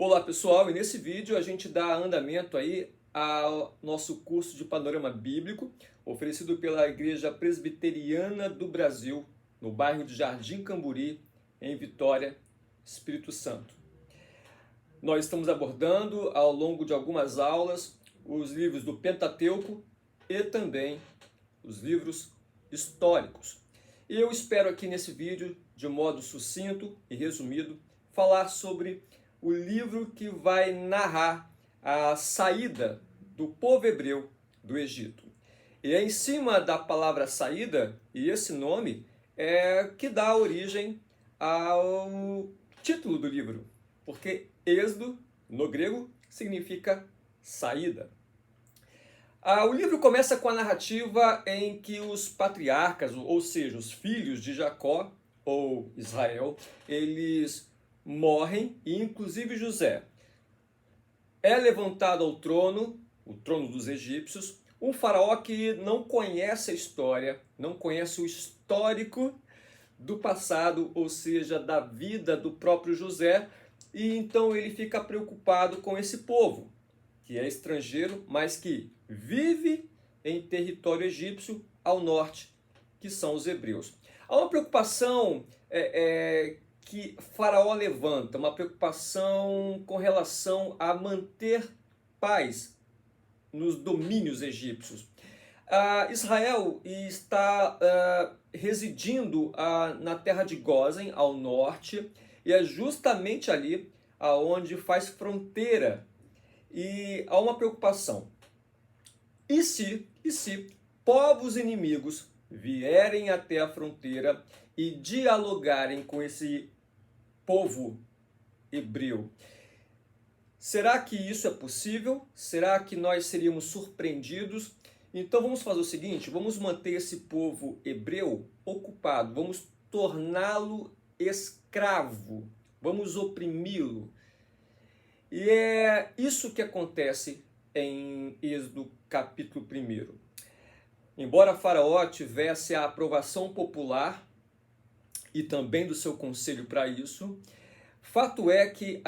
Olá pessoal, e nesse vídeo a gente dá andamento aí ao nosso curso de Panorama Bíblico, oferecido pela Igreja Presbiteriana do Brasil, no bairro de Jardim Camburi, em Vitória, Espírito Santo. Nós estamos abordando ao longo de algumas aulas os livros do Pentateuco e também os livros históricos. E eu espero aqui nesse vídeo, de modo sucinto e resumido, falar sobre o livro que vai narrar a saída do povo hebreu do Egito. E é em cima da palavra saída, e esse nome é que dá origem ao título do livro, porque êxodo, no grego, significa saída. O livro começa com a narrativa em que os patriarcas, ou seja, os filhos de Jacó, ou Israel, eles morrem, e inclusive José é levantado ao trono, o trono dos egípcios, um faraó que não conhece a história, não conhece o histórico do passado, ou seja, da vida do próprio José, e então ele fica preocupado com esse povo, que é estrangeiro, mas que vive em território egípcio ao norte, que são os hebreus. Há uma preocupação que Faraó levanta, uma preocupação com relação a manter paz nos domínios egípcios. Israel está residindo na terra de Gósen, ao norte, e é justamente ali aonde faz fronteira. E há uma preocupação. E se povos inimigos vierem até a fronteira e dialogarem com esse povo hebreu? Será que isso é possível? Será que nós seríamos surpreendidos? Então vamos fazer o seguinte, vamos manter esse povo hebreu ocupado, vamos torná-lo escravo, vamos oprimi-lo. E é isso que acontece em Êxodo capítulo 1. Embora Faraó tivesse a aprovação popular e também do seu conselho para isso, fato é que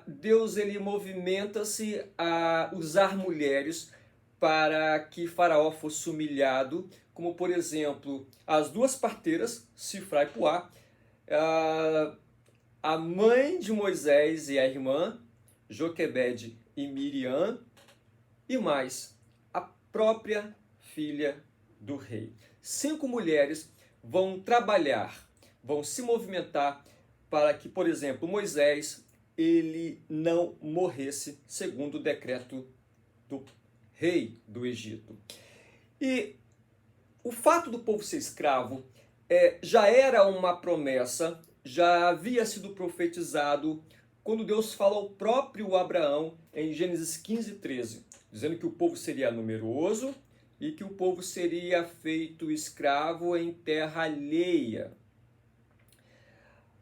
Deus ele movimenta-se a usar mulheres para que Faraó fosse humilhado, como por exemplo as duas parteiras, Sifra e Puá, a mãe de Moisés e a irmã, Joquebede e Miriam, e mais, a própria filha do rei. 5 mulheres vão trabalhar, vão se movimentar para que, por exemplo, Moisés ele não morresse segundo o decreto do rei do Egito. E o fato do povo ser escravo já era uma promessa, já havia sido profetizado quando Deus fala ao próprio Abraão em Gênesis 15:13, dizendo que o povo seria numeroso e que o povo seria feito escravo em terra alheia.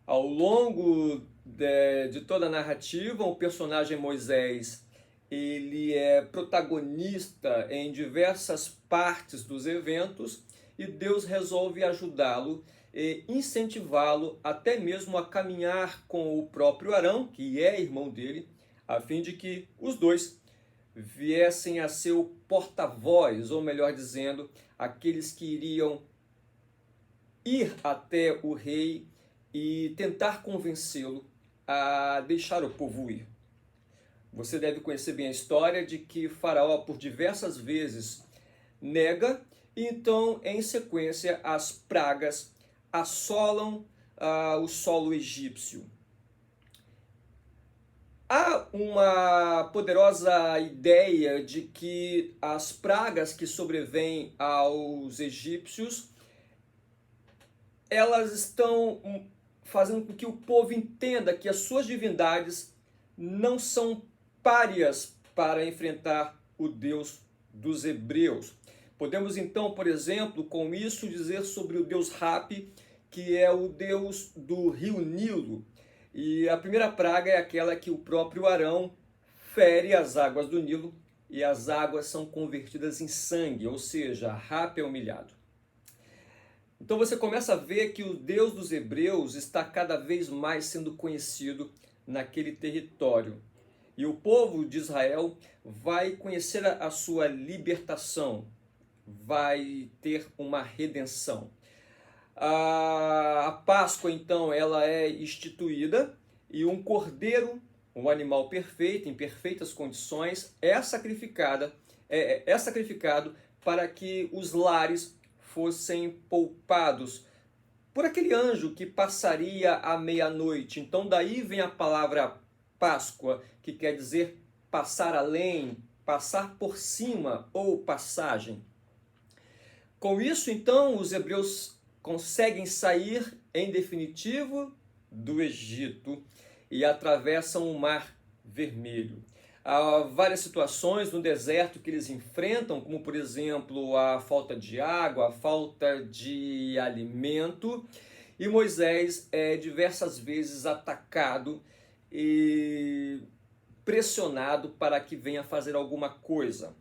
Ao longo de toda a narrativa, o personagem Moisés ele é protagonista em diversas partes dos eventos e Deus resolve ajudá-lo e incentivá-lo até mesmo a caminhar com o próprio Arão, que é irmão dele, a fim de que os dois viessem a ser o porta-voz, ou melhor dizendo, aqueles que iriam ir até o rei e tentar convencê-lo a deixar o povo ir. Você deve conhecer bem a história de que Faraó, por diversas vezes, nega, e então, em sequência, as pragas assolam o solo egípcio. Há uma poderosa ideia de que as pragas que sobrevêm aos egípcios, elas estão fazendo com que o povo entenda que as suas divindades não são párias para enfrentar o Deus dos hebreus. Podemos então, por exemplo, com isso dizer sobre o deus Rapi, que é o deus do rio Nilo. E a primeira praga é aquela que o próprio Arão fere as águas do Nilo e as águas são convertidas em sangue, ou seja, Rapi é humilhado. Então você começa a ver que o Deus dos hebreus está cada vez mais sendo conhecido naquele território. e o povo de Israel vai conhecer a sua libertação, vai ter uma redenção. A Páscoa, então, ela é instituída e um cordeiro, um animal perfeito, em perfeitas condições, é sacrificado para que os lares fossem poupados por aquele anjo que passaria à meia-noite. Então daí vem a palavra Páscoa, que quer dizer passar além, passar por cima ou passagem. Com isso, então, os hebreus conseguem sair em definitivo do Egito e atravessam o Mar Vermelho. Há várias situações no deserto que eles enfrentam, como por exemplo a falta de água, a falta de alimento, e Moisés é diversas vezes atacado e pressionado para que venha fazer alguma coisa.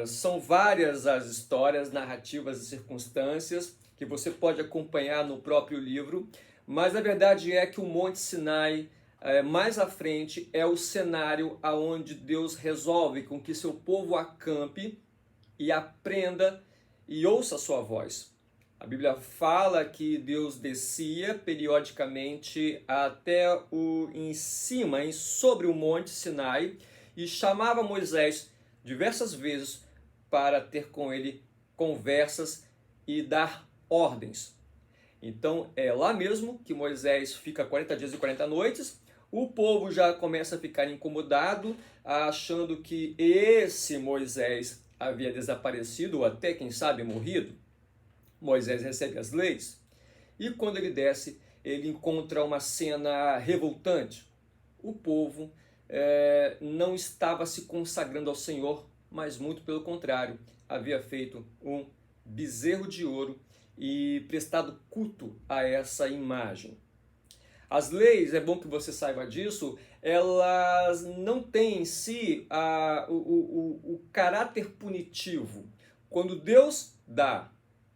São várias as histórias, narrativas e circunstâncias que você pode acompanhar no próprio livro, mas a verdade é que o Monte Sinai, mais à frente, é o cenário aonde Deus resolve com que seu povo acampe e aprenda e ouça a sua voz. A Bíblia fala que Deus descia periodicamente até em cima, sobre o Monte Sinai, e chamava Moisés diversas vezes para ter com ele conversas e dar ordens. Então é lá mesmo que Moisés fica 40 dias e 40 noites. O povo já começa a ficar incomodado, achando que esse Moisés havia desaparecido ou até, quem sabe, morrido. Moisés recebe as leis e quando ele desce, ele encontra uma cena revoltante. O povo não estava se consagrando ao Senhor, mas muito pelo contrário, havia feito um bezerro de ouro e prestado culto a essa imagem. As leis, é bom que você saiba disso, elas não têm em si o caráter punitivo. Quando Deus dá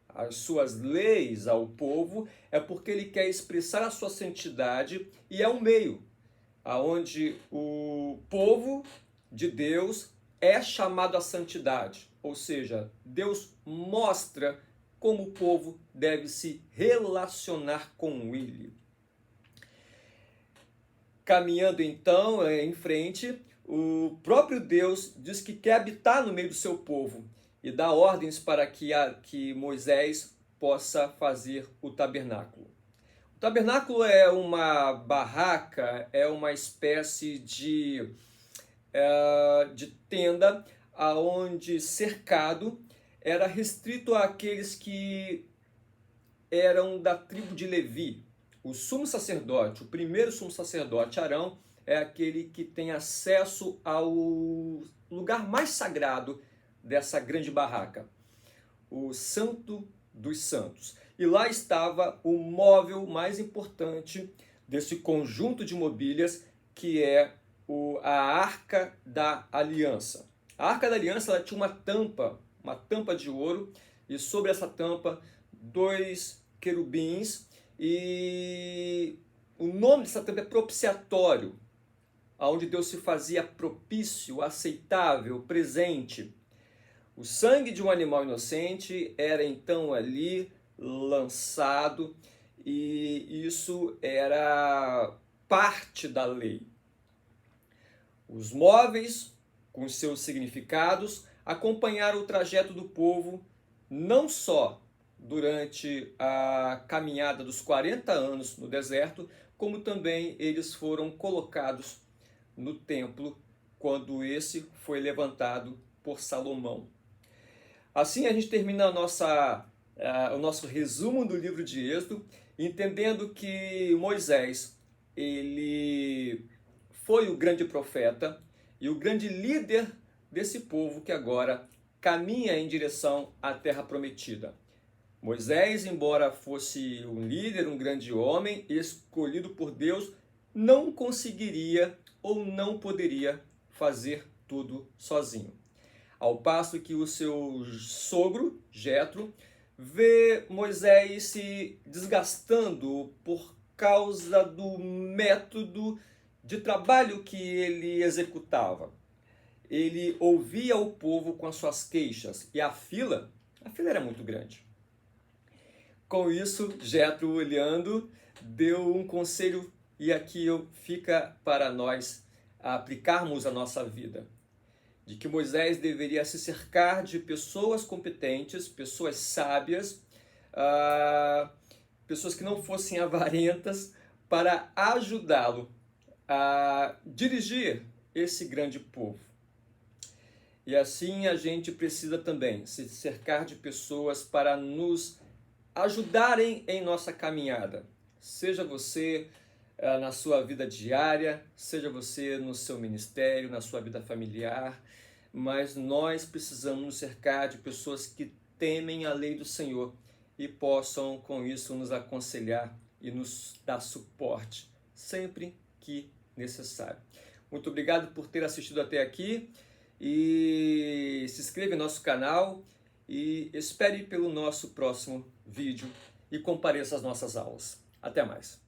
as suas leis ao povo, é porque ele quer expressar a sua santidade e é um meio aonde o povo de Deus é chamado à santidade, ou seja, Deus mostra como o povo deve se relacionar com ele. Caminhando então em frente, o próprio Deus diz que quer habitar no meio do seu povo e dá ordens para que Moisés possa fazer o tabernáculo. O tabernáculo é uma barraca, é uma espécie de tenda aonde cercado era restrito àqueles que eram da tribo de Levi. O sumo sacerdote, o primeiro sumo sacerdote, Arão, é aquele que tem acesso ao lugar mais sagrado dessa grande barraca, o Santo dos Santos. E lá estava o móvel mais importante desse conjunto de mobílias, que é a Arca da Aliança. A Arca da Aliança ela tinha uma tampa de ouro, e sobre essa tampa 2 querubins, e o nome dessa tampa é propiciatório, onde Deus se fazia propício, aceitável, presente. O sangue de um animal inocente era então ali lançado, e isso era parte da lei. Os móveis, com seus significados, acompanharam o trajeto do povo, não só durante a caminhada dos 40 anos no deserto, como também eles foram colocados no templo quando esse foi levantado por Salomão. Assim a gente termina o nosso resumo do livro de Êxodo, entendendo que Moisés ele foi o grande profeta e o grande líder desse povo que agora caminha em direção à terra prometida. Moisés, embora fosse um líder, um grande homem, escolhido por Deus, não conseguiria ou não poderia fazer tudo sozinho. Ao passo que o seu sogro, Jetro, vê Moisés se desgastando por causa do método de trabalho que ele executava. Ele ouvia o povo com as suas queixas e a fila era muito grande. Com isso, Jetro, olhando, deu um conselho e aqui fica para nós aplicarmos a nossa vida. De que Moisés deveria se cercar de pessoas competentes, pessoas sábias, pessoas que não fossem avarentas, para ajudá-lo a dirigir esse grande povo. E assim a gente precisa também se cercar de pessoas para nos ajudarem em nossa caminhada. Seja você na sua vida diária, seja você no seu ministério, na sua vida familiar, mas nós precisamos nos cercar de pessoas que temem a lei do Senhor e possam com isso nos aconselhar e nos dar suporte sempre que necessário. Muito obrigado por ter assistido até aqui e se inscreva em nosso canal e espere pelo nosso próximo vídeo e compareça às nossas aulas. Até mais!